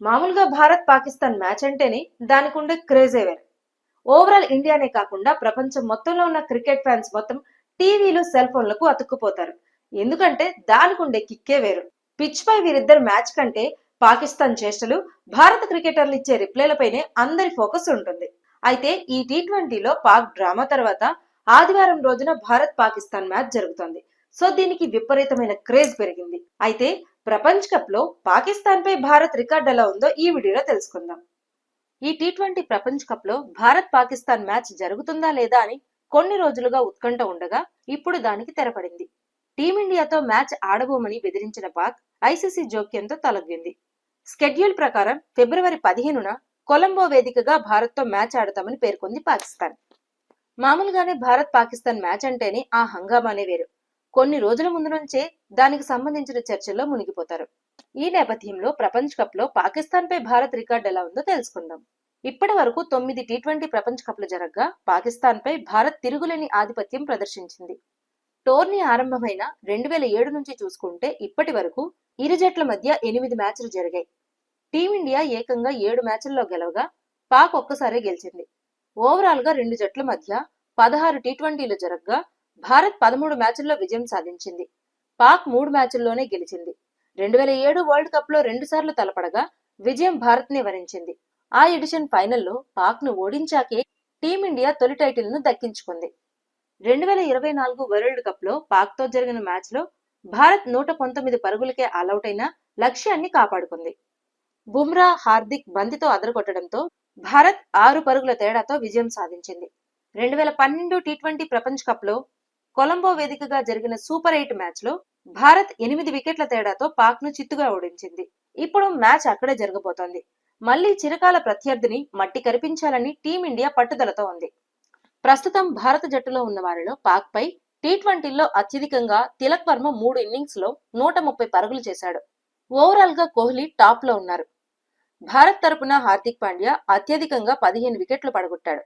మామూలుగా భారత్ పాకిస్తాన్ మ్యాచ్ అంటేనే దానికి ఉండే క్రేజే వేరు. ఓవరాల్ ఇండియానే కాకుండా ప్రపంచం మొత్తంలో ఉన్న క్రికెట్ ఫ్యాన్స్ మొత్తం టీవీలు సెల్ ఫోన్లకు అతుక్కుపోతారు. ఎందుకంటే దానికి ఉండే కిక్కే వేరు. పిచ్ పై వీరిద్దరు మ్యాచ్ కంటే పాకిస్తాన్ చేష్టలు, భారత క్రికెటర్లు ఇచ్చే రిప్లైలపైనే అందరి ఫోకస్ ఉంటుంది. అయితే ఈ టీ20లో పాక్ డ్రామా తర్వాత ఆదివారం రోజున భారత్ పాకిస్తాన్ మ్యాచ్ జరుగుతోంది. సో దీనికి విపరీతమైన క్రేజ్ పెరిగింది. అయితే ప్రపంచ కప్ లో పాకిస్తాన్ పై భారత్ రికార్డ్ ఎలా ఉందో ఈ వీడియోలో తెలుసుకుందాం. ఈ టీ20 ప్రపంచ కప్ లో భారత్ పాకిస్తాన్ మ్యాచ్ జరుగుతుందా లేదా అని కొన్ని రోజులుగా ఉత్కంఠ ఉండగా ఇప్పుడు దానికి తెరపడింది. టీమిండియాతో మ్యాచ్ ఆడబోమని బెదిరించిన పాక్ ఐసీసీ జోక్యంతో తలొగ్గింది. స్కెడ్యూల్ ప్రకారం ఫిబ్రవరి 15న కొలంబో వేదికగా భారత్ తో మ్యాచ్ ఆడతామని పేర్కొంది పాకిస్తాన్. మామూలుగానే భారత్ పాకిస్తాన్ మ్యాచ్ అంటేనే ఆ హంగామానే వేరు. కొన్ని రోజుల ముందు నుంచే దానికి సంబంధించిన చర్చల్లో మునిగిపోతారు. ఈ నేపథ్యంలో ప్రపంచ కప్ లో పాకిస్తాన్ పై భారత్ రికార్డు ఎలా ఉందో తెలుసుకుందాం. ఇప్పటి వరకు 9 టీ20 ప్రపంచ కప్లు జరగగా పాకిస్తాన్ పై భారత్ తిరుగులేని ఆధిపత్యం ప్రదర్శించింది. టోర్నీ ఆరంభమైన 2007 నుంచి చూసుకుంటే ఇప్పటి వరకు ఇరు జట్ల మధ్య 8 మ్యాచ్లు జరిగాయి. టీమిండియా ఏకంగా 7 మ్యాచ్ల్లో గెలవగా పాక్ ఒక్కసారే గెలిచింది. ఓవరాల్ గా రెండు జట్ల మధ్య 16 టీ20లు జరగగా భారత్ 13 మ్యాచ్ల్లో విజయం సాధించింది. పాక్ 3 మ్యాచ్ల్లోనే గెలిచింది. 2007 వరల్డ్ కప్ లో 2 సార్లు తలపడగా విజయం భారత్ ని వరించింది. ఆ ఎడిషన్ ఫైనల్లో పాక్ ను ఓడించాకే టీమిండియా తొలి టైటిల్ ను దక్కించుకుంది. 2024 వరల్డ్ కప్ లో పాక్ తో జరిగిన మ్యాచ్ లో భారత్ 119 పరుగులకే ఆలౌట్ అయిన లక్ష్యాన్ని కాపాడుకుంది. బుమ్రా, హార్దిక్ బంతితో అదరగొట్టడంతో భారత్ 6 పరుగుల తేడాతో విజయం సాధించింది. 2012 టీ20 ప్రపంచ కప్ లో కొలంబో వేదికగా జరిగిన సూపర్ 8 మ్యాచ్ లో భారత్ 8 వికెట్ల తేడాతో పాక్ ను చిత్తుగా ఓడించింది. ఇప్పుడు మ్యాచ్ అక్కడే జరగబోతోంది. మళ్లీ చిరకాల ప్రత్యర్థిని మట్టి కరిపించాలని టీమిండియా పట్టుదలతో ఉంది. ప్రస్తుతం భారత జట్టులో ఉన్న వారిలో పాక్ పై టీ20లో అత్యధికంగా తిలక్ వర్మ 3 ఇన్నింగ్స్ లో 130 పరుగులు చేశాడు. ఓవరాల్ గా కోహ్లీ టాప్ లో ఉన్నారు. భారత్ తరపున హార్దిక్ పాండ్యా అత్యధికంగా 15 వికెట్లు పడగొట్టాడు.